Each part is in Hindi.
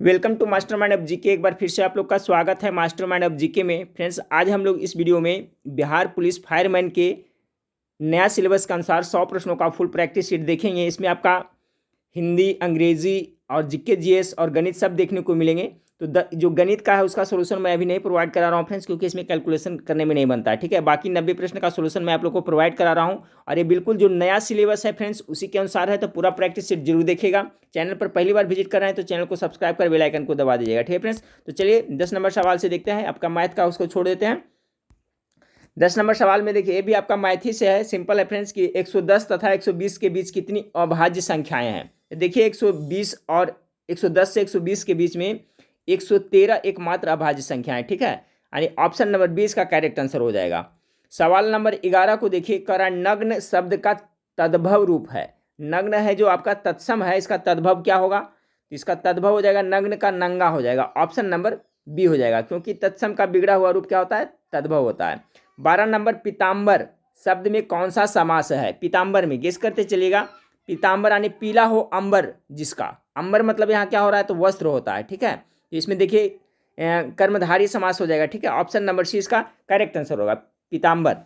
Welcome to mastermind of GK. एक बार फिर से आप लोग का स्वागत है मास्टरमाइंड ऑफ जीके में। फ्रेंड्स, आज हम लोग इस वीडियो में बिहार पुलिस फायरमैन के नया सिलेबस के अनुसार 100 प्रश्नों का फुल प्रैक्टिस शीट देखेंगे। इसमें आपका हिंदी, अंग्रेजी और जीके जीएस और गणित सब देखने को मिलेंगे। तो जो गणित का है उसका सोल्यूशन मैं अभी नहीं प्रोवाइड करा रहा हूँ फ्रेंड्स, क्योंकि इसमें कैलकुलेशन करने में नहीं बनता है। ठीक है, बाकी 90 प्रश्न का सोल्यूशन मैं आप लोग को प्रोवाइड करा रहा हूँ और ये बिल्कुल जो नया सिलेबस है फ्रेंड्स उसी के अनुसार है। तो पूरा प्रैक्टिस सेट जरूर देखिएगा। चैनल पर पहली बार विजिट कर रहे हैं तो चैनल को सब्सक्राइब कर बेल आइकन को दबा दीजिएगा। ठीक है फ्रेंड्स, तो चलिए 10 नंबर सवाल से देखते हैं। आपका मैथ का उसको छोड़ देते हैं। 10 नंबर सवाल में देखिए, ये भी आपका मैथ ही से है। सिंपल है फ्रेंड्स कि 110 तथा 120 के बीच कितनी अभाज्य संख्याएं हैं। देखिए 120 और 110 से 120 के बीच में 113 एकमात्र अभाज्य संख्या है। ठीक है, यानी ऑप्शन नंबर 20 का करेक्ट आंसर हो जाएगा। सवाल नंबर 11 को देखिए, करा नग्न शब्द का तद्भव रूप है। नग्न है जो आपका तत्सम है, इसका तद्भव क्या होगा? इसका तद्भव हो जाएगा नग्न का नंगा हो जाएगा। ऑप्शन नंबर बी हो जाएगा, क्योंकि तत्सम का बिगड़ा हुआ रूप क्या होता है? तद्भव होता है। 12 नंबर, पीताम्बर शब्द में कौन सा समास है? पीताम्बर में गेस करते चलिएगा। पीताम्बर यानी पीला हो अंबर, जिसका अंबर मतलब यहाँ क्या हो रहा है? तो वस्त्र होता है। ठीक है, तो इसमें देखिए कर्मधारी समास हो जाएगा। ठीक है, ऑप्शन नंबर सी इसका करेक्ट आंसर होगा, पीताम्बर।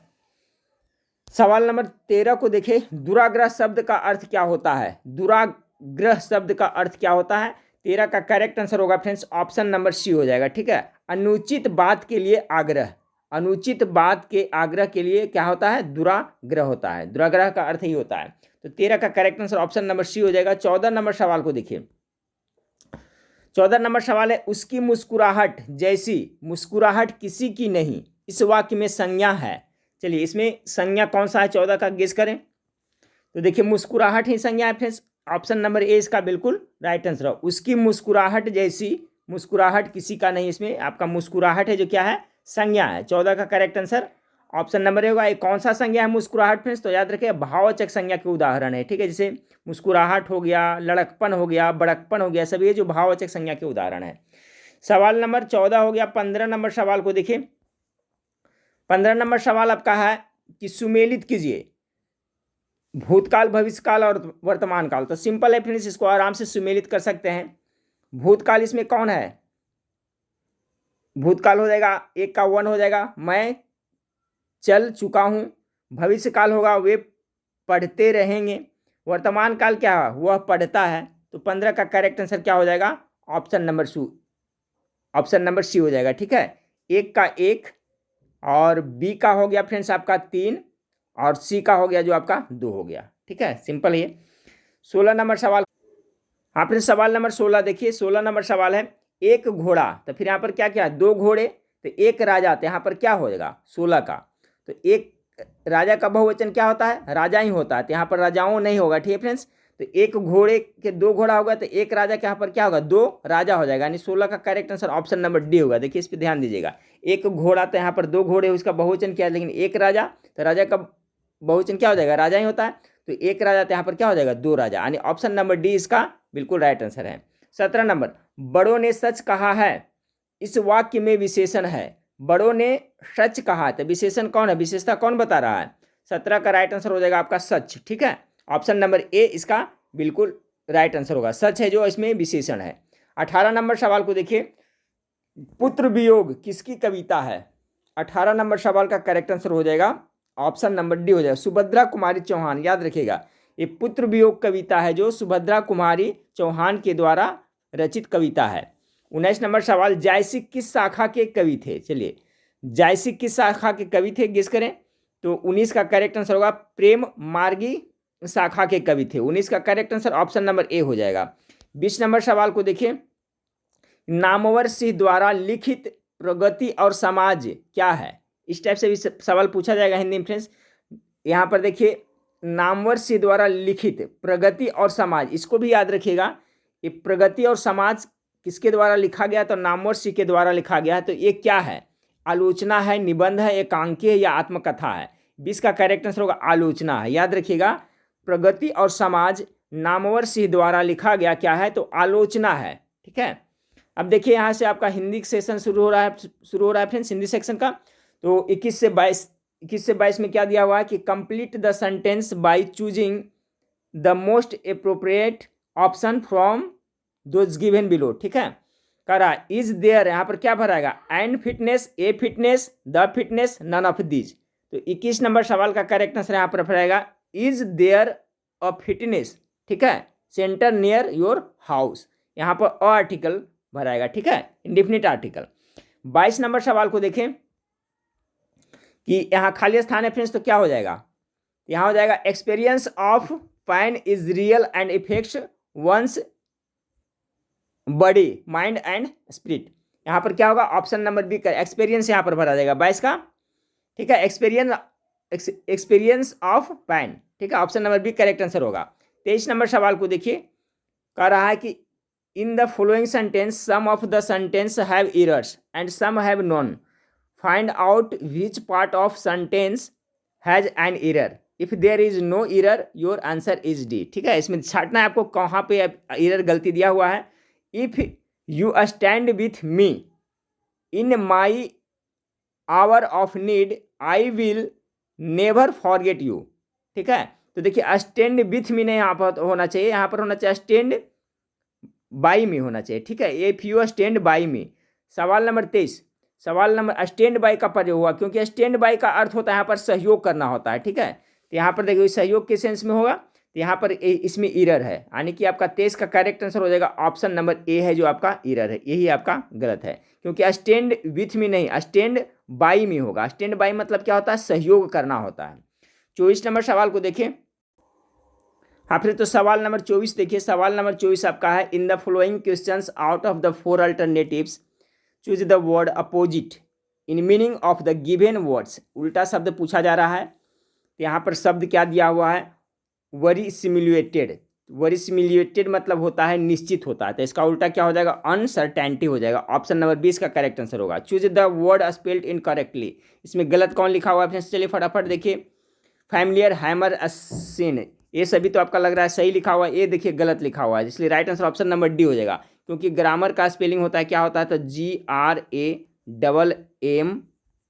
सवाल नंबर 13 को देखिए, दुराग्रह शब्द का अर्थ क्या होता है? दुराग्रह शब्द का अर्थ क्या होता है? 13 का करेक्ट आंसर होगा फ्रेंड्स, ऑप्शन नंबर सी हो जाएगा। ठीक है, अनुचित बात के लिए आग्रह। अनुचित बात के आग्रह के लिए क्या होता है? दुराग्रह होता है। दुराग्रह का अर्थ ही होता है। तो 13 का correct answer option number C हो जाएगा। 14 नंबर सवाल को देखिए। 14 नंबर सवाल है, उसकी मुस्कुराहट जैसी मुस्कुराहट किसी की नहीं, इस वाक्य में संज्ञा है। चलिए इसमें संज्ञा कौन सा है 14 का गेस करें। तो देखिए मुस्कुराहट ही संज्ञा है फ्रेंड्स, ऑप्शन नंबर ए इसका बिल्कुल राइट आंसर है। उसकी मुस्कुराहट जैसी मुस्कुराहट किसी का नहीं, इसमें आपका मुस्कुराहट है जो क्या है? संज्ञा है। 14 का करेक्ट आंसर ऑप्शन नंबर ए होगा। ये कौन सा संज्ञा है मुस्कुराहट फ्रेंड्स? तो याद रखिए भाववाचक संज्ञा के उदाहरण है। ठीक है, जैसे मुस्कुराहट हो गया, लड़कपन हो गया, बड़कपन हो गया, सभी ये जो भाववाचक संज्ञा के उदाहरण है। सवाल नंबर 14 हो गया। 15 नंबर सवाल को देखिए। 15 नंबर सवाल आपका है कि सुमेलित कीजिए भूतकाल, भविष्यकाल और वर्तमान काल। तो सिंपल है फ्रेंड्स, इसको आराम से सुमेलित कर सकते हैं। भूतकाल इसमें कौन है? भूतकाल हो जाएगा, एक का 1 हो जाएगा, मैं चल चुका हूं। भविष्य काल होगा, वे पढ़ते रहेंगे। वर्तमान काल क्या है? वह पढ़ता है। तो 15 का करेक्ट आंसर क्या हो जाएगा? ऑप्शन नंबर सी हो जाएगा। ठीक है, एक का 1 और बी का हो गया फ्रेंड्स आपका 3 और सी का हो गया जो आपका 2 हो गया। ठीक है, सिंपल है। 16 नंबर सवाल, हाँ फ्रेंड्स सवाल नंबर 16 देखिए। 16 नंबर सवाल है, एक घोड़ा, तो फिर यहाँ पर क्या क्या? 2 घोड़े, तो एक राजा, तो यहाँ पर क्या हो जाएगा? 16 का। तो एक राजा का बहुवचन क्या होता है? राजा ही होता है, तो यहाँ पर राजाओं नहीं होगा। ठीक है फ्रेंड्स, तो एक घोड़े के 2 घोड़ा होगा, तो एक राजा के यहाँ पर क्या होगा? 2 राजा हो जाएगा, यानी 16 का correct answer option number D होगा। देखिए इस पर ध्यान दीजिएगा। एक घोड़ा, तो यहाँ पर 2 घोड़े, उसका बहुवचन क्या है? लेकिन एक राजा, तो राजा का बहुवचन क्या हो जाएगा? राजा ही होता है। तो एक राजा, तो यहाँ पर क्या हो जाएगा? 2 राजा, यानी ऑप्शन नंबर डी इसका बिल्कुल राइट आंसर है। 17 नंबर, बड़ों ने सच कहा है, इस वाक्य में विशेषण है। बड़ों ने सच कहा, तो विशेषण कौन है? विशेषता कौन बता रहा है? 17 का राइट आंसर हो जाएगा आपका सच। ठीक है, ऑप्शन नंबर ए इसका बिल्कुल राइट आंसर होगा, सच है जो इसमें विशेषण है। 18 नंबर सवाल को देखिए, पुत्र वियोग किसकी कविता है? 18 नंबर सवाल का करेक्ट आंसर हो जाएगा ऑप्शन नंबर डी हो जाएगा, सुभद्रा कुमारी चौहान। याद रखिएगा, ये पुत्र वियोग कविता है जो सुभद्रा कुमारी चौहान के द्वारा रचित कविता है। 19 नंबर सवाल, जायसी किस शाखा के कवि थे? चलिए जायसी किस शाखा के कवि थे, गेस करें। तो 19 का करेक्ट आंसर होगा प्रेम मार्गी शाखा के कवि थे। 19 का correct answer option number A हो जाएगा। 20 नंबर सवाल को देखिए, नामवर सिंह द्वारा लिखित प्रगति और समाज क्या है? इस टाइप से भी सवाल पूछा जाएगा हिंदी में फ्रेंड्स। यहाँ पर देखिए, नामवर सिंह द्वारा लिखित प्रगति और समाज, इसको भी याद रखिएगा। ये प्रगति और समाज किसके द्वारा लिखा गया? तो नामवर सिंह के द्वारा लिखा गया है। तो ये क्या है? आलोचना है, निबंध है, एकांकी है या आत्मकथा है? 20 का करेक्ट आंसर होगा आलोचना है। याद रखिएगा, प्रगति और समाज नामवर सिंह द्वारा लिखा गया क्या है? तो आलोचना है। ठीक है, अब देखिए यहाँ से आपका हिंदी सेशन शुरू हो रहा है फ्रेंड्स, हिंदी सेक्शन का। तो 21 से 22 में क्या दिया हुआ है कि complete the sentence by choosing the most appropriate option from those given below. ठीक है, कह रहा है इज देयर, यहाँ पर क्या भराएगा, and fitness, a fitness, the fitness, none of these. तो 21 नंबर सवाल का करेक्ट आंसर यहाँ पर भराएगा इज देयर अ फिटनेस, ठीक है, सेंटर नियर योर हाउस, यहाँ पर अ आर्टिकल भराएगा, ठीक है, इंडिफिनिट आर्टिकल। 22 नंबर सवाल को देखें कि यहाँ खाली स्थान है फ्रेंड्स, तो क्या हो जाएगा, यहाँ हो जाएगा experience of pain is real and effects one's body mind and spirit. यहाँ पर क्या होगा, ऑप्शन नंबर बी का एक्सपीरियंस यहाँ पर भरा जाएगा 22 का, ठीक है, एक्सपीरियंस ऑफ पाइन, ठीक है, option number B correct answer होगा। 23 नंबर सवाल को देखिए, कह रहा है कि in the following sentence some of the sentence have errors and some have none, find out which part of sentence has an error, if there is no error your answer is D, ठीक है, इसमें छाटना है आपको कहाँ पे एरर गलती दिया हुआ है। If you stand with me in my hour of need I will never forget you, ठीक है, तो देखिए स्टैंड विथ मी नहीं यहाँ पर होना चाहिए, यहाँ पर होना चाहिए स्टैंड बाई मी होना चाहिए, ठीक है, इफ यू स्टैंड बाई मी। सवाल नंबर 23, सवाल नंबर स्टैंड बाई का प्रयोग हुआ, क्योंकि स्टैंड बाई का अर्थ होता है यहाँ पर सहयोग करना होता है, ठीक है, तो यहाँ पर देखिए सहयोग के सेंस में होगा, तो यहाँ पर इसमें एरर है, यानी कि आपका 23 का करेक्ट आंसर हो जाएगा ऑप्शन नंबर ए है जो आपका एरर है, यही आपका गलत है, क्योंकि स्टैंड विथ मी नहीं स्टैंड बाई मी होगा। स्टैंड बाई मतलब क्या होता है, सहयोग करना होता है। 24 नंबर सवाल को देखें, हाँ फिर तो सवाल नंबर 24 देखिए, सवाल नंबर 24 आपका है इन the following questions out of the 4 alternatives choose the word opposite in meaning of the given words. उल्टा शब्द पूछा जा रहा है, तो यहाँ पर शब्द क्या दिया हुआ है, वरी सिमुलेटेड, वरी सिमुलेटेड मतलब होता है निश्चित होता है, तो इसका उल्टा क्या हो जाएगा, अनसर्टेनिटी हो जाएगा, ऑप्शन नंबर 20 का करेक्ट आंसर होगा। Choose the word spelled incorrectly, इसमें गलत कौन लिखा हुआ है, चलिए फटाफट देखिए, फैमिलियर, हैमर, सीन, ये सभी तो आपका लग रहा है सही लिखा हुआ है, ये देखिए गलत लिखा हुआ है, इसलिए right answer option number D हो जाएगा, क्योंकि ग्रामर का स्पेलिंग होता है क्या होता है, तो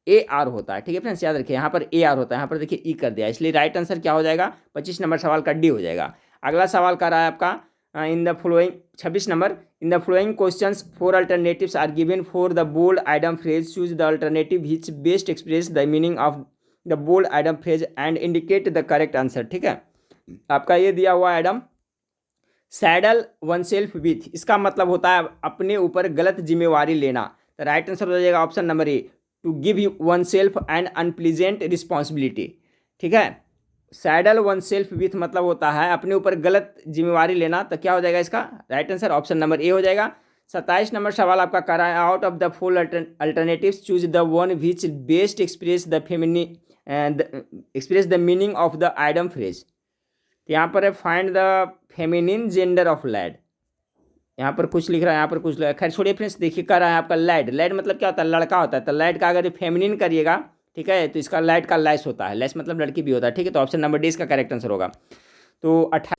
GRAMMAR होता है, ठीक है फ्रेंड्स, याद रखिए यहाँ पर AR होता है, यहाँ पर देखिए ई कर दिया, इसलिए राइट आंसर क्या हो जाएगा, 25 नंबर सवाल का डी हो जाएगा। अगला सवाल कर रहा है आपका in the following 26 number, in the following questions 4 alternatives are given for the bold item phrase, choose the alternative which best express the meaning of the bold item phrase and indicate the correct answer, ठीक है, आपका ये दिया हुआ item saddle oneself with, इसका मतलब होता है अपने ऊपर गलत जिम्मेवारी लेना, तो राइट आंसर हो जाएगा option number A, to give you oneself and unpleasant responsibility, ठीक है, सैडल वन सेल्फ विथ मतलब होता है अपने ऊपर गलत जिम्मेवारी लेना, तो क्या हो जाएगा इसका right answer option number A हो जाएगा। 27 नंबर सवाल आपका कर रहा है out of the 4 alternatives choose the one which best express the meaning of the item phrase, तो यहाँ पर है find the feminine gender of lad, यहाँ पर कुछ लिख रहा है, यहाँ पर कुछ, खैर छोड़िए फ्रेंड्स, देखिए कर रहा है आपका लैड, लैड मतलब क्या होता है, लड़का होता है, तो लैड का अगर फेमिनिन करिएगा, ठीक है, तो इसका लैड का लैस होता है, लैस मतलब लड़की भी होता है, ठीक है, तो ऑप्शन नंबर डी इसका करेक्ट आंसर होगा। तो 28,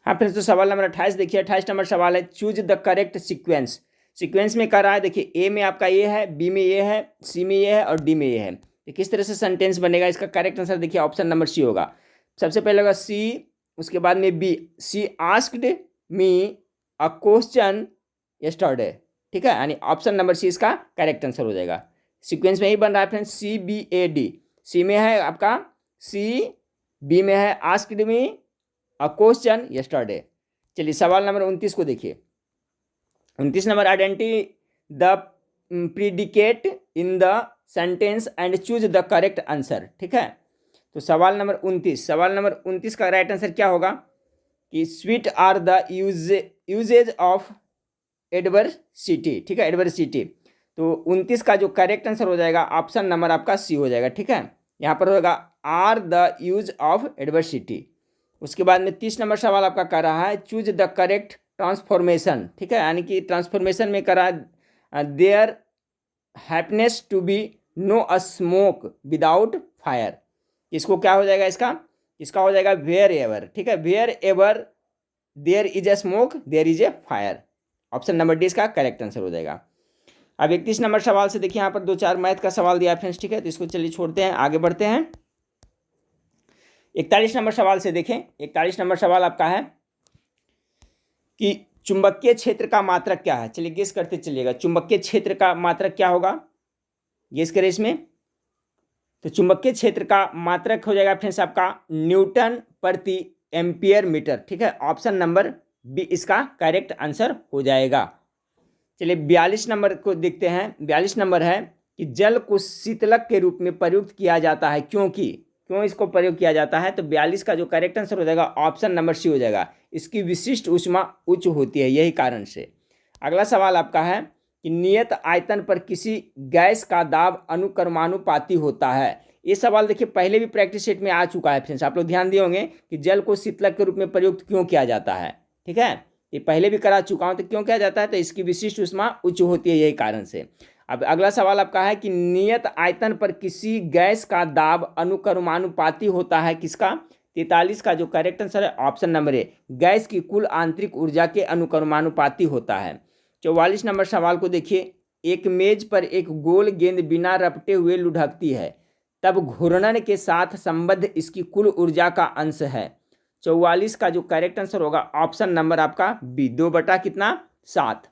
हाँ फ्रेंड्स, तो सवाल नंबर 28 देखिए, 28 नंबर सवाल है choose the correct sequence, sequence में कर रहा है, देखिए ए में आपका ये है, बी में ये है, सी में ये है और डी में ये है, तो किस तरह से सेंटेंस बनेगा, इसका करेक्ट आंसर देखिए ऑप्शन नंबर सी होगा। सबसे पहले होगा सी, उसके बाद में B, C asked me a question yesterday, ठीक है, यानी ऑप्शन नंबर सी इसका करेक्ट आंसर हो जाएगा। सीक्वेंस में ही बन रहा है फ्रेंड्स, CBAD, सी में है आपका सी, बी में है asked me a question yesterday. चलिए सवाल नंबर 29 को देखिए, 29 number identify the predicate in the sentence and choose the correct answer, ठीक है, तो सवाल नंबर 29 का राइट आंसर क्या होगा कि sweet are the usages of adversity, ठीक है, एडवर्सिटी, तो 29 का जो करेक्ट आंसर हो जाएगा ऑप्शन नंबर आपका सी हो जाएगा, ठीक है, यहाँ पर होगा are the use of adversity. उसके बाद में 30 नंबर सवाल आपका कर रहा है चूज द करेक्ट ट्रांसफॉर्मेशन, ठीक है, यानी कि ट्रांसफॉर्मेशन में कर रहा है there happens to be no a smoke without fire, इसको क्या हो जाएगा, इसका हो जाएगा वेयर एवर, ठीक है, wherever there is a smoke there is a fire, option number D इसका करेक्ट आंसर हो जाएगा। अब 31 नंबर सवाल से देखिए, यहाँ पर 2-4 मैथ का सवाल दिया फ्रेंड्स, ठीक है, तो इसको चलिए छोड़ते हैं, आगे बढ़ते हैं। 41 नंबर सवाल से देखें, 41 नंबर सवाल आपका है कि चुंबकीय क्षेत्र का मात्रक क्या है? चलिए गेस करते चलिएगा, चुंबकीय क्षेत्र का मात्रक क्या होगा, गेस करें इसमें। तो चुंबकीय क्षेत्र का मात्रक हो जाएगा फ्रेंड्स आपका न्यूटन प्रति एम्पियर मीटर। ठीक है, ऑप्शन नंबर बी इसका करेक्ट आंसर हो जाएगा। चलिए 42 नंबर को देखते हैं। 42 नंबर है कि जल को शीतलक के रूप में प्रयुक्त किया जाता है, क्यों इसको प्रयोग किया जाता है? तो 42 का जो करेक्ट आंसर हो जाएगा ऑप्शन नंबर सी हो जाएगा, इसकी विशिष्ट ऊष्मा उच्च होती है, यही कारण से। अगला सवाल आपका है कि नियत आयतन पर किसी गैस का दाब अनुक्रमानुपाती होता है। ये सवाल देखिए पहले भी प्रैक्टिस सेट में आ चुका है फ्रेंड्स, आप लोग ध्यान दिए होंगे कि जल को शीतलक के रूप में प्रयुक्त क्यों किया जाता है। ठीक है, ये पहले भी करा चुका हूं। तो क्यों किया जाता है? तो इसकी विशिष्ट ऊष्मा उच्च होती है, यही कारण से। अब अगला सवाल आपका है कि नियत आयतन पर किसी गैस का दाब अनुक्रमानुपाती होता है, किसका? 43 का जो करेक्ट आंसर है ऑप्शन नंबर ए, गैस की कुल आंतरिक ऊर्जा के अनुक्रमानुपाती होता है। 44 नंबर सवाल को देखिए, एक मेज पर एक गोल गेंद बिना रपटे हुए लुढ़कती है, तब घूर्णन के साथ संबद्ध इसकी कुल ऊर्जा का अंश है। 44 का जो करेक्ट आंसर होगा ऑप्शन नंबर आपका बी, 2/7।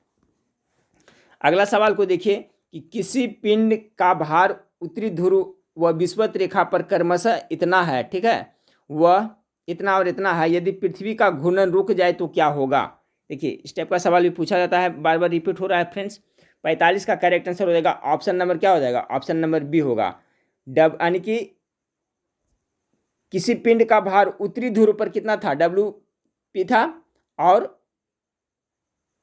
अगला सवाल को देखिए कि किसी पिंड का भार उत्तरी ध्रुव व विषुवत रेखा पर क्रमशः इतना है। ठीक है, वह इतना और इतना है, यदि पृथ्वी का घूर्णन रुक जाए तो क्या होगा? देखिए इस टाइप का सवाल भी पूछा जाता है, बार बार रिपीट हो रहा है फ्रेंड्स। 45 का करेक्ट आंसर हो जाएगा ऑप्शन नंबर क्या हो जाएगा? ऑप्शन नंबर बी होगा, यानी कि किसी पिंड का भार उत्तरी ध्रुव पर कितना था? WP था, और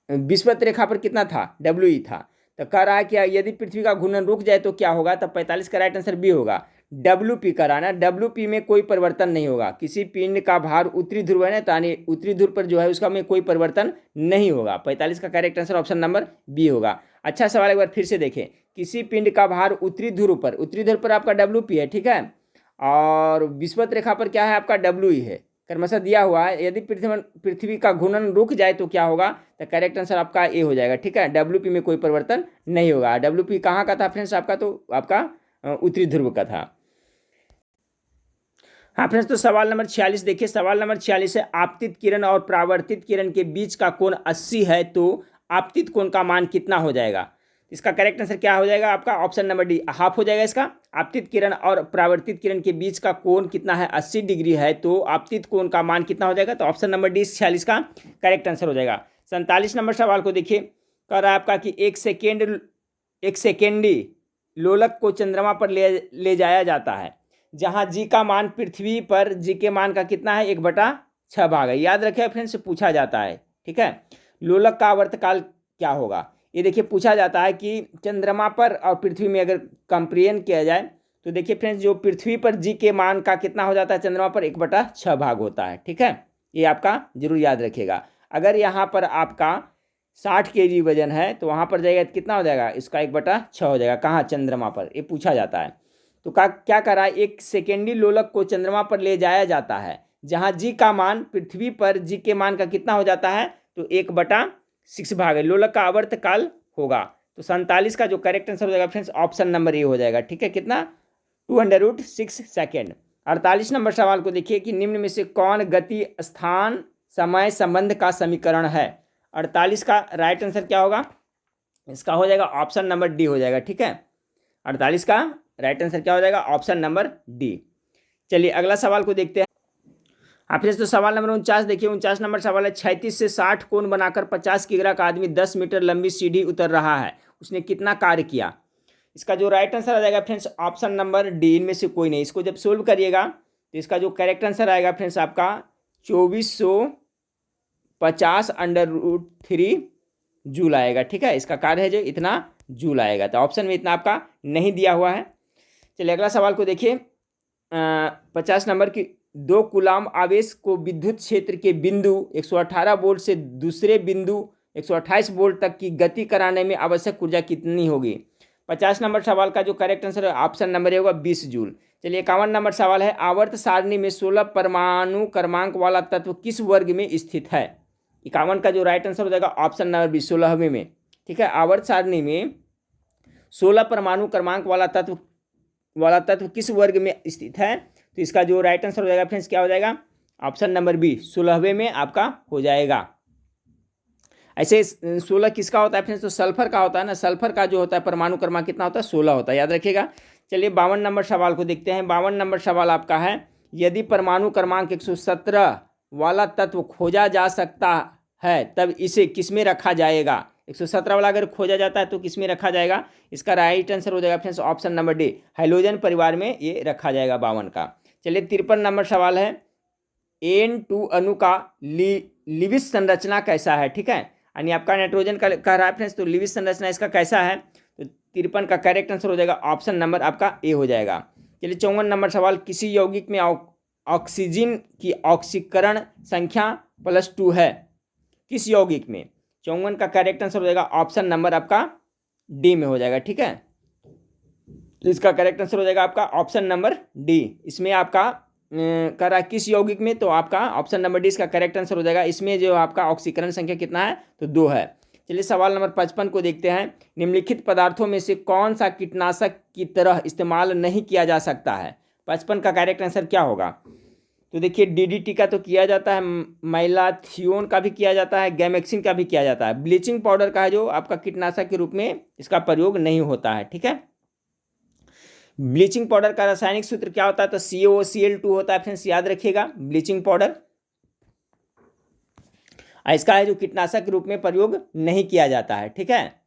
विषुवत रेखा पर कितना था? WE था। तो कह रहा है कि यदि पृथ्वी का घूर्णन रुक जाए तो क्या होगा? तब 45 का राइट आंसर बी होगा, WP का रहना। WP में कोई परिवर्तन नहीं होगा। किसी पिंड का भार उत्तरी ध्रुव है ना, तो यानी उत्तरी ध्रुव पर जो है उसका में कोई परिवर्तन नहीं होगा। 45 का correct answer option number B होगा। अच्छा सवाल एक बार फिर से देखें, किसी पिंड का भार उत्तरी ध्रुव पर आपका WP है, ठीक है, और विषुवत रेखा पर क्या है आपका? WE है, क्रमशः दिया हुआ है। यदि पृथ्वी का घूर्णन रुक जाए तो क्या होगा? तो करेक्ट आंसर आपका ए हो जाएगा। ठीक है, WP में कोई परिवर्तन नहीं होगा। WP कहाँ का था फ्रेंड्स आपका? तो आपका उत्तरी ध्रुव का था। हाँ फ्रेंड्स, तो सवाल नंबर 46 देखिए। सवाल नंबर 46 है, आपतित किरण और परावर्तित किरण के बीच का कोण 80 है, तो आपतित कोण का मान कितना हो जाएगा? इसका करेक्ट आंसर क्या हो जाएगा आपका? ऑप्शन नंबर डी, हाफ हो जाएगा इसका। आपतित किरण और परावर्तित किरण के बीच का कोण कितना है? 80 डिग्री है, तो आपतित कोण का मान कितना हो जाएगा? तो ऑप्शन नंबर डी 46 का करेक्ट आंसर हो जाएगा। 47 नंबर सवाल को देखिए, कह रहा है आपका कि एक सेकेंडी लोलक को चंद्रमा पर ले जाया जाता है, जहां जी का मान पृथ्वी पर जी के मान का कितना है? 1/6 भाग है। याद रखें फ्रेंड्स, पूछा जाता है। ठीक है, लोलक का आवर्तकाल क्या होगा? ये देखिए पूछा जाता है कि चंद्रमा पर और पृथ्वी में अगर कंपेरिजन किया जाए तो देखिए फ्रेंड्स, जो पृथ्वी पर जी के मान का कितना हो जाता है? चंद्रमा पर 1/6 भाग होता है। ठीक है, ये आपका जरूर याद रखिएगा। अगर यहाँ पर आपका 60 kg वजन है तो वहाँ पर जाएगा कितना हो जाएगा? इसका 1/6 हो जाएगा। कहाँ? चंद्रमा पर, ये पूछा जाता है। तो क्या करा? एक सेकेंडी लोलक को चंद्रमा पर ले जाया जाता है, जहाँ जी का मान पृथ्वी पर जी के मान का कितना हो जाता है? तो 1/6 भाग है, लोलक का आवर्तकाल होगा। तो 47 का जो करेक्ट आंसर हो जाएगा फ्रेंड्स ऑप्शन नंबर ए हो जाएगा। ठीक है, कितना? 2√6 सेकेंड। 48 नंबर सवाल को देखिए कि निम्न में से कौन गति स्थान समय संबंध का समीकरण है? 48 का राइट आंसर क्या होगा? इसका हो जाएगा ऑप्शन नंबर डी हो जाएगा। ठीक है, 48 का राइट आंसर क्या हो जाएगा? Option number D. चलिए अगला सवाल को देखते हैं। आप तो सवाल नंबर 49 देखिए। 49 नंबर सवाल है, 36 से 60 कोण बनाकर 50 किग्रा का आदमी 10 मीटर लंबी सीढ़ी उतर रहा है, उसने कितना कार्य किया? इसका जो राइट आंसर आ जाएगा फ्रेंड्स ऑप्शन नंबर डी, इनमें से कोई नहीं। इसको जब सोल्व करिएगा तो इसका जो करेक्ट आंसर आएगा फ्रेंड्स आपका 2450/√3 जूल आएगा। ठीक है, इसका कार्य है जो इतना जूल आएगा, तो ऑप्शन में इतना आपका नहीं दिया हुआ है। चलिए अगला सवाल को देखिए। 50 नंबर की, 2 कूलाम आवेश को विद्युत क्षेत्र के बिंदु 118 वोल्ट से दूसरे बिंदु 128 वोल्ट तक की गति कराने में आवश्यक ऊर्जा कितनी होगी? 50 नंबर सवाल का जो करेक्ट आंसर है ऑप्शन नंबर ए होगा 20 जूल। चलिए 51 नंबर सवाल है, आवर्त सारणी में 16 परमाणु क्रमांक वाला तत्व किस वर्ग में स्थित है? 51 का जो राइट आंसर हो जाएगा ऑप्शन नंबर बी, 16वें में। ठीक है, आवर्त सारणी में 16 परमाणु क्रमांक वाला तत्व किस वर्ग में स्थित है? तो इसका जो राइट आंसर हो जाएगा फ्रेंड्स क्या हो जाएगा? ऑप्शन नंबर बी, 16वें में आपका हो जाएगा। ऐसे 16 किसका होता है फ्रेंड्स, तो सल्फर का होता है ना, सल्फर का जो होता है परमाणु क्रमांक कितना होता है, 16 होता है, याद रखिएगा। चलिए 52 नंबर सवाल को देखते हैं। 52 नंबर सवाल आपका है, यदि परमाणु क्रमांक 117 वाला तत्व खोजा जा सकता है तब इसे किसमें रखा जाएगा। 117 वाला अगर खोजा जाता है तो किसमें रखा जाएगा, इसका राइट आंसर हो जाएगा friends option number D, hydrogen परिवार में ये रखा जाएगा 52 का। चलिए 53 नंबर सवाल है, N2 अणु का लिविस संरचना कैसा है, ठीक है, यानी आपका नाइट्रोजन का कह रहा है फ्रेंड्स, तो लिविस संरचना इसका कैसा है, तो 53 का करेक्ट आंसर हो जाएगा ऑप्शन नंबर आपका ए हो जाएगा। चलिए 54 नंबर सवाल, किसी यौगिक में ऑक्सीजन की ऑक्सीकरण संख्या +2 है, किस यौगिक में। 54 का करेक्ट आंसर हो जाएगा ऑप्शन नंबर आपका डी में हो जाएगा, ठीक है, तो इसका करेक्ट आंसर हो जाएगा आपका ऑप्शन नंबर डी। इसमें आपका कह रहा है किस यौगिक में, तो आपका ऑप्शन नंबर डी इसका करेक्ट आंसर हो जाएगा। इसमें जो आपका ऑक्सीकरण संख्या कितना है, तो 2 है। चलिए सवाल नंबर 55 को देखते हैं, निम्नलिखित पदार्थों में से कौन सा कीटनाशक की तरह इस्तेमाल नहीं किया जा सकता है। 55 का करेक्ट आंसर क्या होगा, तो देखिए DDT का तो किया जाता है, मैलाथियोन का भी किया जाता है, गैमेक्सिन का भी किया जाता है, ब्लीचिंग पाउडर का जो आपका कीटनाशक के रूप में इसका प्रयोग नहीं होता है, ठीक है। ब्लीचिंग पाउडर का रासायनिक सूत्र क्या होता है, तो CaOCl2 होता है फ्रेंड्स, याद रखिएगा ब्लीचिंग पाउडर। इसका है जो कीटनाशक के रूप में प्रयोग नहीं किया जाता है, ठीक है।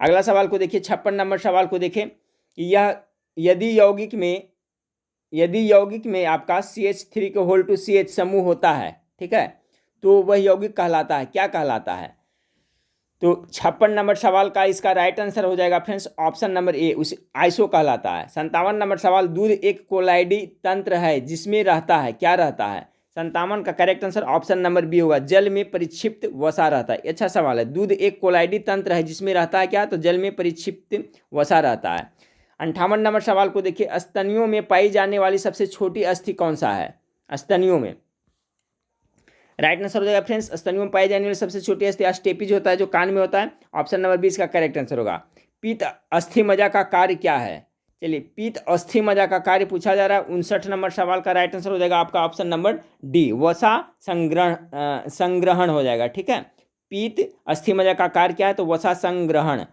अगला सवाल को देखिए, 56 नंबर सवाल को देखें, यह यदि यौगिक में आपका CH3 समूह होता है, ठीक है, तो वह यौगिक कहलाता है, क्या कहलाता है। तो 56 नंबर सवाल का इसका राइट आंसर हो जाएगा फ्रेंड्स ऑप्शन नंबर ए, उस आइसो कहलाता है। 57 नंबर सवाल, दूध एक कोलाइडी तंत्र है जिसमें रहता है, क्या रहता है। 57 का correct answer option number B होगा, जल में परिक्षिप्त वसा रहता है। अच्छा सवाल है, दूध एक कोलाइडी तंत्र है जिसमें रहता है क्या, तो जल में परिक्षिप्त वसा रहता है। 58 नंबर सवाल को देखिए, स्तनियों में पाई जाने वाली सबसे छोटी अस्थि कौन सा है, स्तनियों में। राइट आंसर हो जाएगा फ्रेंड्स, स्तनियों में पाई जाने वाली सबसे छोटी अस्थि स्टेपिज होता है जो कान में होता है, ऑप्शन नंबर 20 का करेक्ट आंसर होगा। पीत अस्थि मज्जा का कार्य क्या है, चलिए पीत अस्थि मज्जा का कार्य पूछा जा रहा है। 59 नंबर सवाल का राइट आंसर हो जाएगा आपका ऑप्शन नंबर डी, वसा संग्रहण हो जाएगा, ठीक है। पीत अस्थि मज्जा का कार्य क्या है, तो वसा संग्रहण।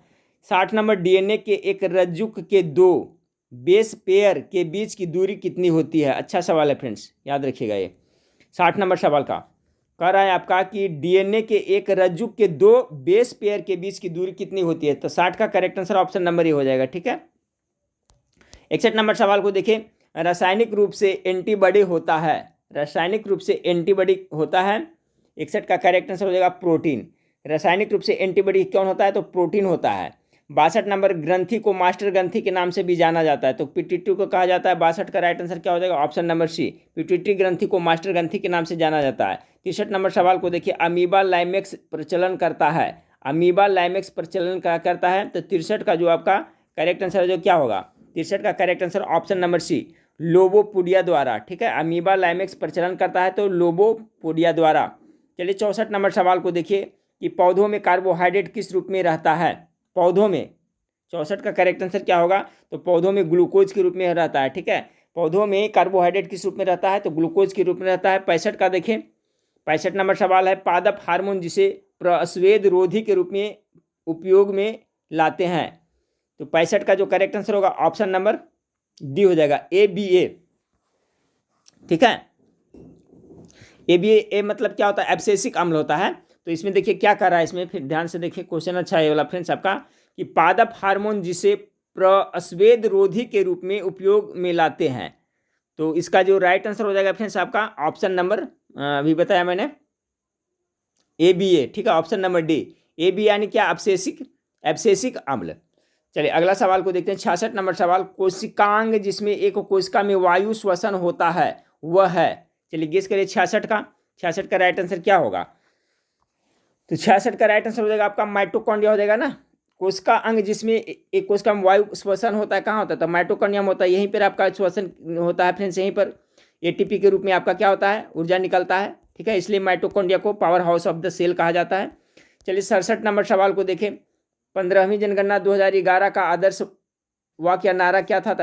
60 नंबर, DNA के एक रज्जुक के 2 बेस पेयर के बीच की दूरी कितनी होती है। अच्छा सवाल है फ्रेंड्स, याद रखिएगा ये 60 नंबर सवाल का कह रहा है आपका कि DNA के एक रज्जुक के 2 बेस पेयर के बीच की दूरी कितनी होती है, तो 60 का correct answer option number A हो जाएगा, ठीक है। 61 नंबर सवाल को देखें, रासायनिक रूप से एंटीबॉडी होता है, रासायनिक रूप से एंटीबॉडी होता है। 61 का करेक्ट आंसर हो जाएगा प्रोटीन। रासायनिक रूप से एंटीबॉडी कौन होता है, तो प्रोटीन होता है। 62 नंबर, ग्रंथि को मास्टर ग्रंथि के नाम से भी जाना जाता है, तो पिट्यूटरी को कहा जाता है। 62 का राइट आंसर क्या हो जाएगा, ऑप्शन नंबर सी, पिट्यूटरी ग्रंथि को मास्टर ग्रंथि के नाम से जाना जाता है। 63 नंबर सवाल को देखिए, अमीबा लाइमेक्स प्रचलन करता है, अमीबा लाइमेक्स प्रचलन करता है, तो 63 का जो आपका करेक्ट आंसर जो क्या होगा, 63 का correct answer option number C, lobopodia द्वारा, ठीक है। अमीबा लाइमेक्स प्रचलन करता है तो लोबोपोडिया द्वारा। चलिए 64 नंबर सवाल को देखिए कि पौधों में कार्बोहाइड्रेट किस रूप में रहता है, पौधों में। 64 का करेक्ट आंसर क्या होगा, तो पौधों में ग्लूकोज के रूप में रहता है, ठीक है। पौधों में कार्बोहाइड्रेट किस रूप में रहता है, तो ग्लूकोज के रूप में रहता है। 65 का देखें, 65 नंबर सवाल है, पादप हार्मोन जिसे प्रस्वेद रोधी के रूप में उपयोग में लाते हैं, तो 65 का जो करेक्ट आंसर होगा ऑप्शन नंबर डी हो जाएगा, ABA, ठीक है। ABA मतलब क्या होता है, एब्सेसिक अम्ल होता है। तो इसमें देखिए क्या कर रहा है, इसमें फिर ध्यान से देखिए, क्वेश्चन अच्छा है वाला फ्रेंड्स आपका, कि पादप हार्मोन जिसे प्रस्वेद रोधी के रूप में उपयोग में लाते हैं, तो इसका जो राइट आंसर हो जाएगा फ्रेंड्स आपका ऑप्शन नंबर अभी बताया मैंने, ABA, ठीक है, ऑप्शन नंबर डी, ABA यानी क्या, एब्सेसिक अम्ल। चलिए अगला सवाल को देखते हैं, 66 नंबर सवाल, कोशिकांग जिसमें एक कोशिका में वायु श्वसन होता है वह है, चलिए गेस करिए 66 का राइट आंसर क्या होगा, तो 66 का राइट आंसर हो जाएगा आपका माइटोकॉन्ड्रिया हो जाएगा ना। कोशिका अंग जिसमें एक कोशिका में वायु श्वसन होता है, कहाँ होता है, तो माइटोकॉन्ड्रियम होता है, यहीं पर आपका श्वसन होता है फ्रेंड्स, यहीं पर ATP के रूप में आपका क्या होता है, ऊर्जा निकलता है, ठीक है, इसलिए माइटोकॉन्ड्रिया को powerhouse of the cell कहा जाता है। चलिए 67 नंबर सवाल को देखें, 15वीं जनगणना 2011 का आदर्श वाक्य नारा क्या था,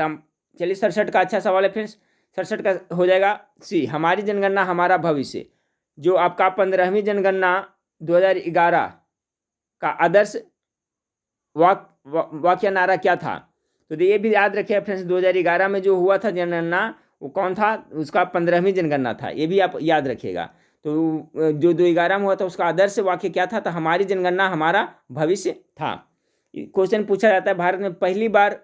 चलिए 67 का अच्छा सवाल है फ्रेंड्स, 67 का हो जाएगा सी, हमारी जनगणना हमारा भविष्य। जो आपका 15वीं जनगणना 2011 का आदर्श वाक्य नारा क्या था? तो ये भी याद रखिए फ्रेंड्स, 2011 में जो हुआ था जनगणना, वो कौन था? उसका 15वीं जनगणना था, ये भी आप याद रखिएगा। तो जो 2011 में हुआ था उसका आदर्श वाक्य क्या था? तो हमारी जनगणना हमारा भविष्य था। क्वेश्चन पूछा जाता है, भारत में पहली बार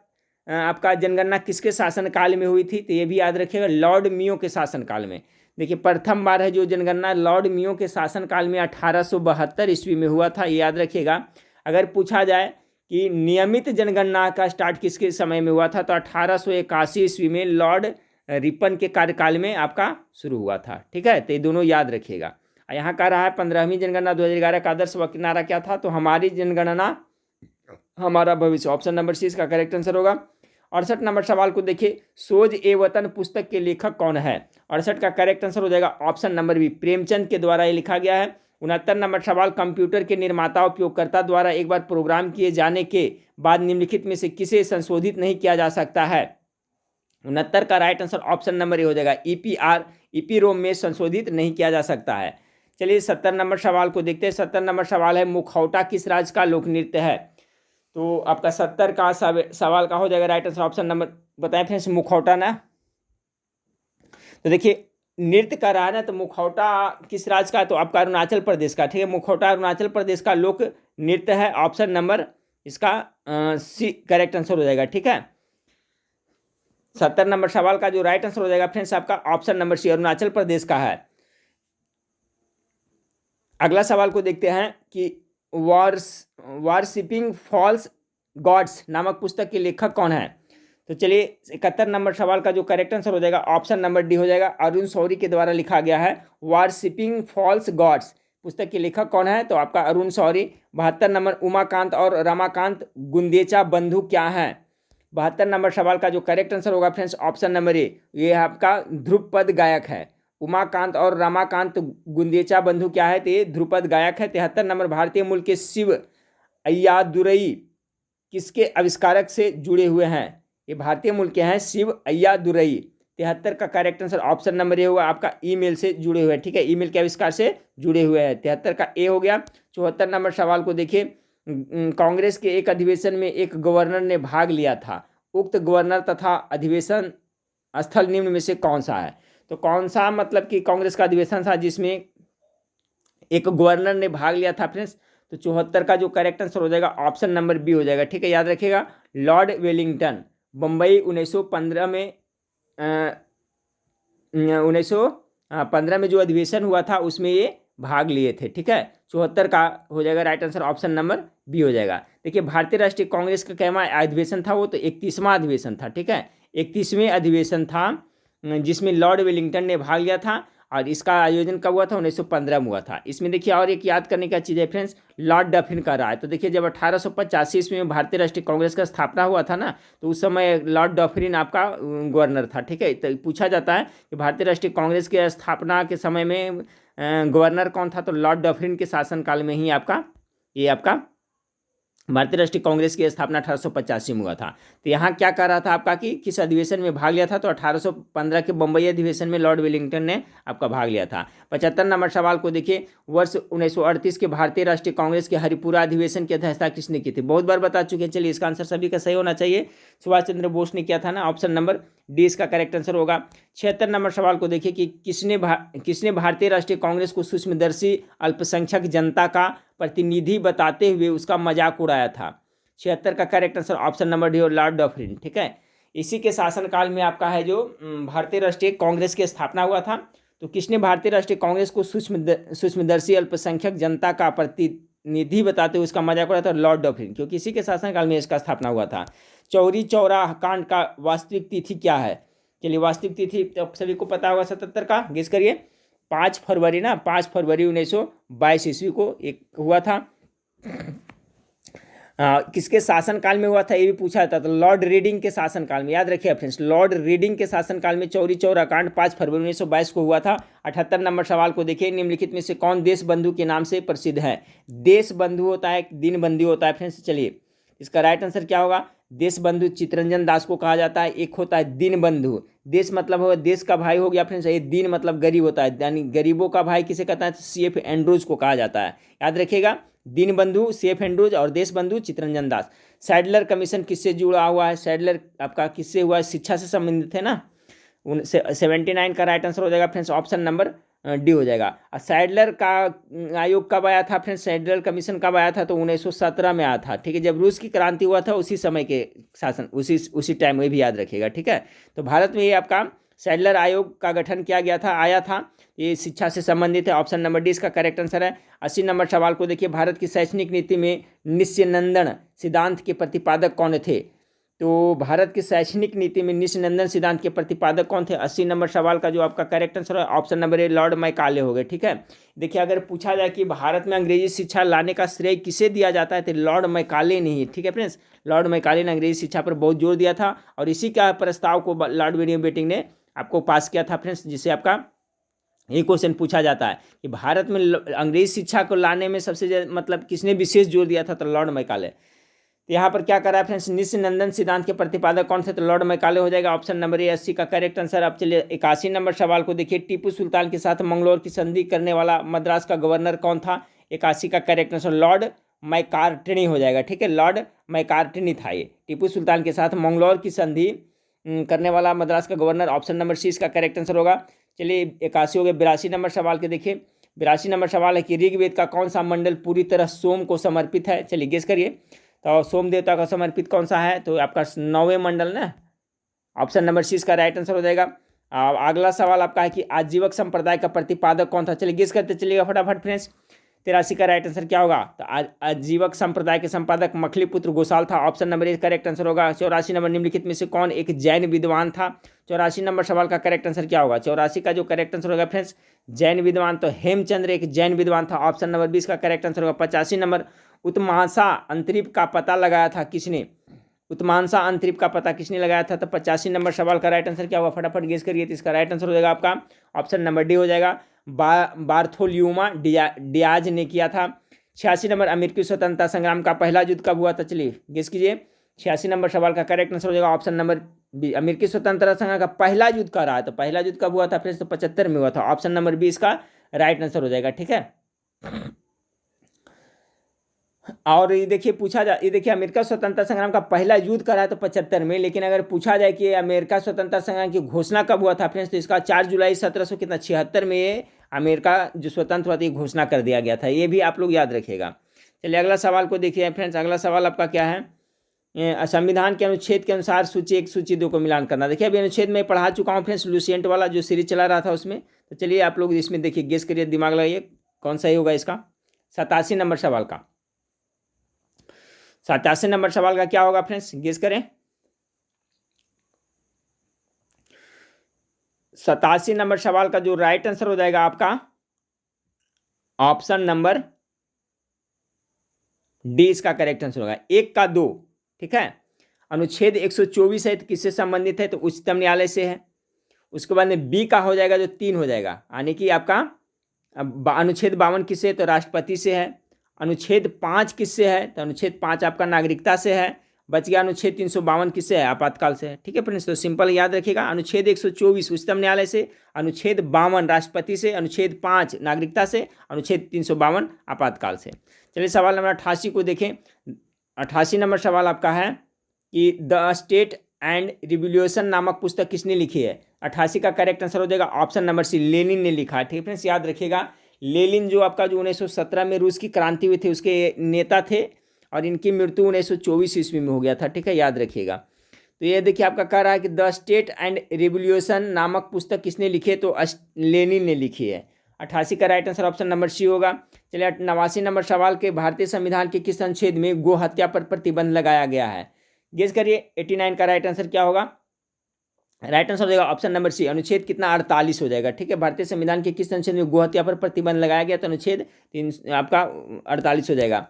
आपका जनगणना किसके शासनकाल में हुई थी? तो ये भी याद रखिएगा, लॉर्ड मियो के शासनकाल में। देखिए, प्रथम बार है जो जनगणना लॉर्ड मियो के शासनकाल में 1872 ईस्वी में हुआ था, ये याद रखिएगा। अगर पूछा जाए कि नियमित जनगणना का स्टार्ट किसके समय में हुआ था, तो 1881 ईस्वी में लॉर्ड रिपन के कार्यकाल में आपका शुरू हुआ था। ठीक है, तो ये दोनों याद रखिएगा। यहाँ कह रहा है 15वीं जनगणना 2011 का आदर्श वाक्य नारा क्या था? तो हमारी जनगणना हमारा भविष्य। ऑप्शन नंबर सी इसका करेक्ट आंसर होगा। 68 नंबर सवाल को देखिए, सोज ए वतन पुस्तक के लेखक कौन है? 68 का करेक्ट आंसर हो जाएगा ऑप्शन नंबर बी, प्रेमचंद के द्वारा ये लिखा गया है। 69 नंबर सवाल, कंप्यूटर के निर्माता उपयोगकर्ता द्वारा एक बार प्रोग्राम किए जाने के बाद निम्नलिखित में से किसे संशोधित नहीं किया जा सकता है? 69 का right answer option number A हो जाएगा, ईपीरोम में संशोधित नहीं किया जा सकता है। चलिए 70 नंबर सवाल को देखते हैं। 70 नंबर सवाल है, मुखौटा किस राज्य का लोक नृत्य है? तो आपका 70 का सवाल का हो जाएगा राइट आंसर ऑप्शन नंबर, बताएं फ्रेंड्स, मुखौटा ना। तो देखिए नृत्य कर रहा है ना, तो मुखौटा किस राज्य का? तो आपका अरुणाचल प्रदेश का। ठीक है, मुखौटा अरुणाचल प्रदेश का लोक नृत्य है। ऑप्शन नंबर इसका सी करेक्ट आंसर हो जाएगा। ठीक है, 70 नंबर सवाल का जो राइट आंसर हो जाएगा फ्रेंड्स आपका ऑप्शन नंबर सी, अरुणाचल प्रदेश का है। अगला सवाल को देखते हैं कि वर्शिपिंग फॉल्स गॉड्स नामक पुस्तक के लेखक कौन है? तो चलिए 71 नंबर सवाल का जो करेक्ट आंसर हो जाएगा ऑप्शन नंबर डी हो जाएगा, अरुण शौरी के द्वारा लिखा गया है। वर्शिपिंग फॉल्स गॉड्स पुस्तक के लेखक कौन है? तो आपका अरुण शौरी। 72 नंबर, उमाकांत और रमाकांत गुंदेचा बंधु क्या है? 72 नंबर सवाल का जो करेक्ट आंसर होगा फ्रेंड्स ऑप्शन नंबर ए, ये आपका ध्रुपद गायक है। उमाकांत और रमाकांत गुंदेचा बंधु क्या है? तो ये ध्रुपद गायक है। 73 नंबर, भारतीय मूल के शिव अय्यादुरई किसके आविष्कारक से जुड़े हुए हैं? ये भारतीय मूल के हैं शिव अय्यादुरई। 73 का करेक्ट आंसर ऑप्शन नंबर ए होगा, आपका ईमेल से जुड़े हुए हैं। ठीक है, ईमेल के आविष्कार से जुड़े हुए हैं। 73 का ए हो गया। 74 नंबर सवाल को देखिए, कांग्रेस के एक अधिवेशन में एक गवर्नर ने भाग लिया था, उक्त गवर्नर तथा अधिवेशन स्थल निम्न में से कौन सा है? तो कौन सा मतलब कि कांग्रेस का अधिवेशन था जिसमें एक गवर्नर ने भाग लिया था फ्रेंड्स? तो 74 का जो करेक्ट आंसर हो जाएगा ऑप्शन नंबर बी हो जाएगा। ठीक है, याद रखिएगा, लॉर्ड वेलिंगटन। बम्बई 1915 में 1915 में जो अधिवेशन हुआ था उसमें ये भाग लिए थे। ठीक है, 74 का हो जाएगा right answer option number B हो जाएगा। देखिए भारतीय राष्ट्रीय कांग्रेस का कैवा अधिवेशन था? वो तो 31वां अधिवेशन था। ठीक है, 31वें अधिवेशन था जिसमें लॉर्ड वेलिंगटन ने भाग लिया था, और इसका आयोजन कब हुआ था? 1915 में हुआ था। इसमें देखिए और एक याद करने का चीज़ है फ्रेंड्स, लॉर्ड डफिन का रहा है। तो देखिए जब 1885 ईस्वी में भारतीय राष्ट्रीय कांग्रेस का स्थापना हुआ था ना, तो उस समय लॉर्ड डफिन आपका गवर्नर था। ठीक है, तो पूछा जाता है कि भारतीय राष्ट्रीय कांग्रेस के स्थापना के समय में गवर्नर कौन था? तो लॉर्ड डफिन के शासनकाल में ही आपका ये आपका भारतीय राष्ट्रीय कांग्रेस की स्थापना 1885 में हुआ था। तो यहाँ क्या कर रहा था आपका कि किस अधिवेशन में भाग लिया था? तो 1815 के बम्बई अधिवेशन में लॉर्ड वेलिंगटन ने आपका भाग लिया था। 75 नंबर सवाल को देखिए, वर्ष 1938 के भारतीय राष्ट्रीय कांग्रेस के हरिपुरा अधिवेशन की अध्यक्षता किसने की थी? बहुत बार बता चुके हैं। चलिए इसका आंसर सभी का सही होना चाहिए, सुभाष चंद्र बोस ने किया था ना, ऑप्शन नंबर डी इसका करेक्ट आंसर होगा। 76 नंबर सवाल को देखिए कि किसने भारतीय राष्ट्रीय कांग्रेस को सूक्ष्मदर्शी अल्पसंख्यक जनता का प्रतिनिधि बताते हुए उसका मजाक उड़ाया था? 76 का correct answer option number D और लॉर्ड डफरिन। ठीक है, इसी के शासनकाल में आपका है जो भारतीय राष्ट्रीय कांग्रेस की स्थापना हुआ था। तो किसने भारतीय राष्ट्रीय कांग्रेस को सूक्ष्मदर्शी अल्पसंख्यक जनता का प्रतिनिधि बताते हुए उसका मजाक उड़ाया था? लॉर्ड डफरिन, क्योंकि इसी के शासनकाल में इसका स्थापना हुआ था। चौरी चौरा कांड का वास्तविक तिथि क्या है? चलिए वास्तविक तिथि तो सभी को पता होगा, 77 का गेस करिए। 5 फरवरी ना, 5 फरवरी 1922 ईस्वी को एक हुआ था। किसके शासनकाल में हुआ था ये भी पूछा जाता था? तो लॉर्ड रीडिंग के शासनकाल में। याद रखिए फ्रेंड्स, लॉर्ड रीडिंग के शासनकाल में चौरी चौरा कांड 5 फरवरी 1922 को हुआ था। 78 नंबर सवाल को देखिए, निम्नलिखित में से कौन देश बंधु के नाम से प्रसिद्ध है? देश बंधु होता है, दिन बंधु होता है फ्रेंड्स। चलिए इसका राइट आंसर क्या होगा? देशबंधु चित्तरंजन दास को कहा जाता है। एक होता है दीनबंधु, देश मतलब हो देश का भाई हो गया फ्रेंड्स, ये दीन मतलब गरीब होता है, यानी गरीबों का भाई किसे कहता है, CF एंड्रूज को कहा जाता है। याद रखिएगा, दीनबंधु CF एंड्रूज और देशबंधु चित्तरंजन दास। सैडलर कमीशन किससे जुड़ा हुआ है, सैडलर आपका किससे हुआ है, शिक्षा से संबंधित है ना। 79 का राइट आंसर हो जाएगा फ्रेंड्स ऑप्शन नंबर डी हो जाएगा। और सैडलर का आयोग कब आया था फ्रेंड्स, सैडलर कमीशन कब आया था, तो 1917 में आया था। ठीक है, जब रूस की क्रांति हुआ था उसी समय के शासन, उसी टाइम में भी याद रखिएगा। ठीक है, तो भारत में ये आपका सैडलर आयोग का गठन किया गया था, आया था। ये शिक्षा से संबंधित है, ऑप्शन नंबर डी इसका करेक्ट आंसर है। 80 नंबर सवाल को देखिए, भारत की शैक्षणिक नीति में निस्यनंदन सिद्धांत के प्रतिपादक कौन थे। तो भारत की शैक्षणिक नीति में निस्यनंदन सिद्धांत के प्रतिपादक कौन थे। 80 नंबर सवाल का जो आपका करेक्ट आंसर है ऑप्शन नंबर ए लॉर्ड मैकाले हो गए। ठीक है, देखिए अगर पूछा जाए कि भारत में अंग्रेजी शिक्षा लाने का श्रेय किसे दिया जाता है, तो लॉर्ड मैकाले ने ही। ठीक है फ्रेंड्स, लॉर्ड मैकाले ने अंग्रेजी शिक्षा पर बहुत जोर दिया था और इसी का प्रस्ताव को लॉर्ड विलियम बेंटिंक ने आपको पास किया था फ्रेंड्स, जिससे आपका ये क्वेश्चन पूछा जाता है कि भारत में अंग्रेजी शिक्षा को लाने में सबसे ज्यादा मतलब किसने विशेष जोर दिया था, तो लॉर्ड मैकाले। तो यहाँ पर क्या करा है फ्रेंड्स, निस्यनंदन सिद्धांत के प्रतिपादक कौन थे, तो लॉर्ड मैकाले हो जाएगा। ऑप्शन नंबर ए 80 का करेक्ट आंसर। अब चलिए 81 नंबर सवाल को देखिए, टीपू सुल्तान के साथ मंगलौर की संधि करने वाला मद्रास का गवर्नर कौन था। 81 का करेक्ट आंसर लॉर्ड मैकार्टनी हो जाएगा। ठीक है, लॉर्ड मैकार्टनी था ये, टीपू सुल्तान के साथ मंगलौर की संधि करने वाला मद्रास का गवर्नर। ऑप्शन नंबर सी इसका करेक्ट आंसर होगा। चलिए 81 हो गए। 82 नंबर सवाल के देखिए, 82 नंबर सवाल है कि ऋग्वेद का कौन सा मंडल पूरी तरह सोम को समर्पित है। चलिए गेस करिए, तो सोम देवता का समर्पित कौन सा है, तो आपका 9वें मंडल ना, ऑप्शन नंबर सी इसका राइट आंसर हो जाएगा। अगला सवाल आपका है कि आजीवक संप्रदाय का प्रतिपादक कौन था। चलिए गेस करते चलिएगा फटाफट फ्रेंड्स। 83 का राइट आंसर क्या होगा, तो आजीवक संप्रदाय के संपादक मखलीपुत्र घोषाल था। Option number A correct answer होगा। 84 नंबर निम्नलिखित में से कौन एक जैन विद्वान था। 84 नंबर सवाल का करेक्ट आंसर क्या होगा, 84 का जो करेक्ट आंसर होगा फ्रेंड्स जैन विद्वान, तो हेमचंद्र एक जैन विद्वान था। ऑप्शन नंबर 20 का करेक्ट आंसर होगा। 85 नंबर उत्मांसा अंतरिप का पता लगाया था किसने, उत्मांसा अंतरिप का पता किसने लगाया था, तो 85 नंबर सवाल का राइट आंसर क्या होगा, फटाफट गेस करिए। तो इसका राइट आंसर हो जाएगा आपका ऑप्शन नंबर डी हो जाएगा, बार्थोल्यूमा डियाज ने किया था। 86 नंबर अमेरिकी स्वतंत्रता संग्राम का पहला युद्ध कब हुआ था, चलिए गेस कीजिए। 86 नंबर सवाल का करेक्ट आंसर हो जाएगा ऑप्शन नंबर बी, अमेरिकी स्वतंत्रता संग्राम का पहला युद्ध कब रहा है, तो पहला युद्ध कब हुआ था फ्रेंड्स, तो 75 में हुआ था। ऑप्शन नंबर बी इसका राइट आंसर हो जाएगा। ठीक है, और ये देखिए पूछा जाए, ये देखिए अमेरिका स्वतंत्रता संग्राम का पहला युद्ध करा है तो 75 में, लेकिन अगर पूछा जाए कि अमेरिका स्वतंत्रता संग्राम की घोषणा कब हुआ था फ्रेंड्स, तो इसका 4 जुलाई 1776 में अमेरिका जो स्वतंत्र हुआ था ये घोषणा कर दिया गया था। ये भी आप लोग याद रखिएगा। चलिए अगला सवाल को देखिए फ्रेंड्स, अगला सवाल आपका क्या है, संविधान के अनुच्छेद के अनुसार सूची 1 सूची 2 को मिलान करना। देखिए अभी अनुच्छेद में पढ़ा चुका हूँ फ्रेंड्स, लुसिएंट वाला जो सीरीज चला रहा था उसमें। तो चलिए आप लोग इसमें देखिए गेस करिए, दिमाग लगाइए कौन सही होगा इसका। 87 नंबर सवाल का, 87 नंबर सवाल का क्या होगा फ्रेंड्स, गेस करें। 87 नंबर सवाल का जो राइट आंसर हो जाएगा आपका ऑप्शन नंबर डी इसका करेक्ट आंसर होगा, 1 का 2। ठीक है, अनुच्छेद 124 है तो किससे संबंधित है, तो उच्चतम न्यायालय से है। उसके बाद में बी का हो जाएगा जो 3 हो जाएगा, यानी कि आपका अनुच्छेद 52 किससे, तो राष्ट्रपति से है। अनुच्छेद 5 किससे है, तो अनुच्छेद 5 आपका नागरिकता से है। बच गया अनुच्छेद 352 किससे है, आपातकाल से है। ठीक है फ्रेंड्स, तो सिंपल याद रखिएगा, अनुच्छेद 124 उच्चतम न्यायालय से, अनुच्छेद 52 राष्ट्रपति से, अनुच्छेद 5 नागरिकता से, अनुच्छेद 352 आपातकाल से। चलिए सवाल नंबर 88 को देखें। 88 नंबर सवाल आपका है कि द स्टेट एंड रिवोल्यूशन नामक पुस्तक किसने लिखी है। 88 का करेक्ट आंसर हो जाएगा ऑप्शन नंबर सी, लेनिन ने लिखा है। ठीक है फ्रेंड्स, याद रखिएगा, लेनिन जो आपका जो 1917 में रूस की क्रांति हुई थी उसके नेता थे और इनकी मृत्यु 1924 ईस्वी में हो गया था। ठीक है, याद रखिएगा। तो ये देखिए आपका कह रहा है कि द स्टेट एंड रिवोल्यूशन नामक पुस्तक किसने लिखी है, तो लेनिन ने लिखी है। 88 का right answer option number C होगा। चलिए 89 नंबर सवाल के, भारतीय संविधान के किस अनुच्छेद में गो हत्या पर प्रतिबंध लगाया गया है। गेस करिए, 89 का राइट आंसर क्या होगा, राइट आंसर हो जाएगा ऑप्शन नंबर सी, अनुच्छेद कितना 48 हो जाएगा। ठीक है, भारतीय संविधान के किस अनुच्छेद में गो हत्या पर प्रतिबंध लगाया गया, तो अनुच्छेद 3 आपका 48 हो जाएगा।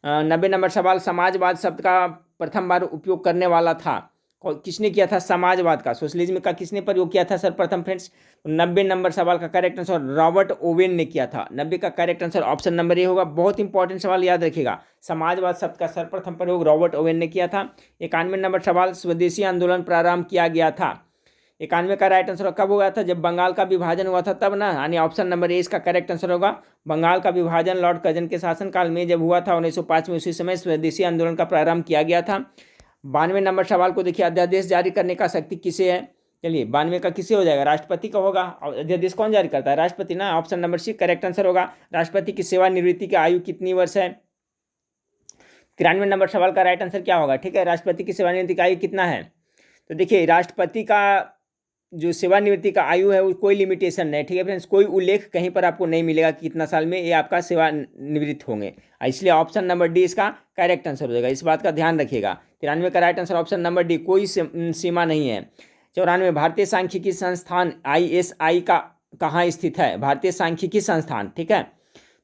90 नंबर सवाल, समाजवाद शब्द का प्रथम बार उपयोग करने वाला था, किसने किया था? समाजवाद का, सोशलिज्म का किसने प्रयोग किया था सर्वप्रथम फ्रेंड्स? 90 नंबर सवाल का करेक्ट आंसर रॉबर्ट ओवेन ने किया था। 90 का करेक्ट आंसर ऑप्शन नंबर ए होगा। बहुत इंपॉर्टेंट सवाल याद रखिएगा, समाजवाद शब्द का सर्वप्रथम प्रयोग रॉबर्ट ओवेन ने किया था। 91 नंबर सवाल, स्वदेशी आंदोलन प्रारंभ किया गया था। 91 का राइट आंसर कब हुआ था? जब बंगाल का विभाजन हुआ था तब ना, यानी ऑप्शन नंबर ए इसका करेक्ट आंसर होगा। बंगाल का विभाजन लॉर्ड कर्जन के शासनकाल में जब हुआ था 1905 में, उसी समय स्वदेशी आंदोलन का प्रारंभ किया गया था। 92 नंबर सवाल को देखिए, अध्यादेश जारी करने का शक्ति किसे है? चलिए 92 का किसे हो जाएगा? राष्ट्रपति का होगा। अध्यादेश कौन जारी करता है? राष्ट्रपति ना, option number C correct answer होगा। राष्ट्रपति की सेवानिवृत्ति की आयु कितनी वर्ष है? 93 नंबर सवाल का राइट आंसर क्या होगा? ठीक है, राष्ट्रपति की सेवानिवृत्ति का आयु कितना है? तो देखिए राष्ट्रपति का जो सेवानिवृत्ति का आयु है वो कोई लिमिटेशन नहीं, ठीक है फ्रेंड्स, कोई उल्लेख कहीं पर आपको नहीं मिलेगा कि कितना साल में ये आपका सेवानिवृत्त होंगे, इसलिए ऑप्शन नंबर डी इसका करेक्ट आंसर हो जाएगा। इस बात का ध्यान रखिएगा। 93 का right answer option number D, कोई सीमा नहीं है। 94, भारतीय सांख्यिकी संस्थान ISI का कहाँ स्थित है? भारतीय सांख्यिकी संस्थान, ठीक है,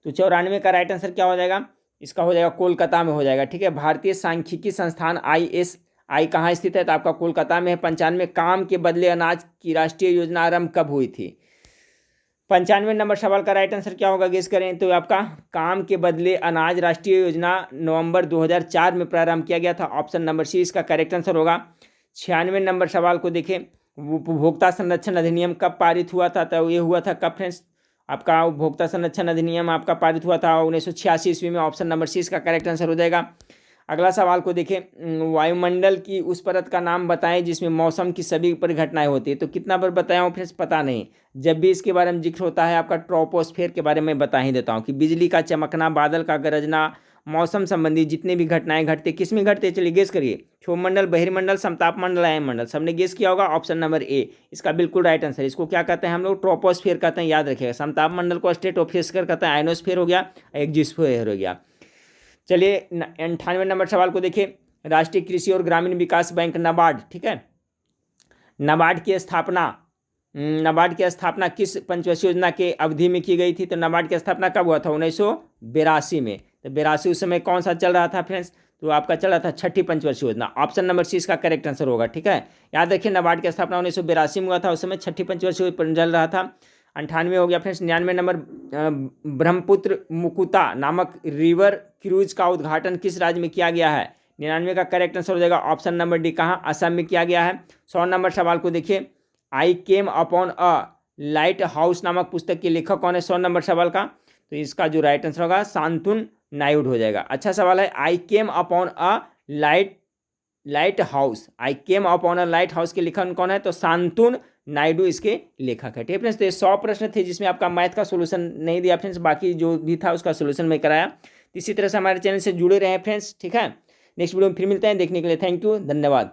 तो 94 का राइट आंसर क्या हो जाएगा? इसका हो जाएगा कोलकाता में हो जाएगा, ठीक है। भारतीय सांख्यिकी संस्थान ISI कहाँ स्थित है? तो आपका कोलकाता में है। 95, काम के बदले अनाज की राष्ट्रीय योजना आरंभ कब हुई थी? 95 नंबर सवाल का राइट आंसर क्या होगा? गेस करें तो आपका काम के बदले अनाज राष्ट्रीय योजना नवंबर 2004 में प्रारंभ किया गया था। ऑप्शन नंबर सी इसका करेक्ट आंसर होगा। 96 नंबर सवाल को देखें, उपभोक्ता संरक्षण अधिनियम कब पारित हुआ था? तो ये हुआ था कब फ्रेंड्स? आपका उपभोक्ता संरक्षण अधिनियम आपका पारित हुआ था 1986 ईस्वी में। ऑप्शन नंबर सी इसका करेक्ट आंसर हो जाएगा। अगला सवाल को देखें, वायुमंडल की उस परत का नाम बताएं जिसमें मौसम की सभी परिघटनाएं होती है। तो कितना बार बताया हूँ फ्रेंड्स पता नहीं, जब भी इसके बारे में जिक्र होता है आपका ट्रोपोस्फेयर के बारे में बता ही देता हूँ कि बिजली का चमकना, बादल का गरजना, मौसम संबंधी जितने भी घटनाएं घटते किस में घटते? चलिए गेस करिए। क्षोभमंडल, बहिर्मंडल, समताप मंडल, आयनमंडल, सबने गेस किया होगा। ऑप्शन नंबर ए इसका बिल्कुल राइट आंसर। इसको क्या कहते हैं हम लोग? ट्रोपोस्फेयर कहते हैं, याद रखिएगा। समताप मंडल को स्ट्रेटोस्फेयर कहते हैं, आयनोस्फेयर हो गया, एक्जिस्फेयर हो गया। चलिए 98 नंबर सवाल को देखिए, राष्ट्रीय कृषि और ग्रामीण विकास बैंक नाबार्ड, ठीक है, नाबार्ड की स्थापना किस पंचवर्षीय योजना के अवधि में की गई थी? तो नाबार्ड की स्थापना कब हुआ था? 1982 में। तो 82 उस समय कौन सा चल रहा था फ्रेंड्स? तो आपका चल रहा था छठी पंचवर्षीय योजना। ऑप्शन नंबर सी इसका करेक्ट आंसर होगा, ठीक है। याद रखिए नाबार्ड की स्थापना 1982 में हुआ था, उस समय छठी पंचवर्षीय चल रहा था। 98 हो गया फ्रेंड्स। 99 नंबर, ब्रह्मपुत्र मुकुता नामक रिवर क्रूज का उद्घाटन किस राज्य में किया गया है? 99 का करेक्ट आंसर हो जाएगा ऑप्शन नंबर डी, कहाँ? असम में किया गया है। 100 नंबर सवाल को देखिए, I came upon a lighthouse नामक पुस्तक के लेखक कौन है? 100 नंबर सवाल का, तो इसका जो राइट आंसर होगा शांतनु नायडू हो जाएगा। अच्छा सवाल है, I came upon a lighthouse, I came upon a lighthouse के लेखक कौन है? तो शांतनु नायडू इसके लेखक है, ठीक है फ्रेंड्स। तो ये 100 प्रश्न थे जिसमें आपका मैथ का सोल्यूशन नहीं दिया फ्रेंड्स, बाकी जो भी था उसका सोल्यूशन मैं कराया। इसी तरह से हमारे चैनल से जुड़े रहे फ्रेंड्स, ठीक है। नेक्स्ट वीडियो में फिर मिलते हैं, देखने के लिए थैंक यू, धन्यवाद।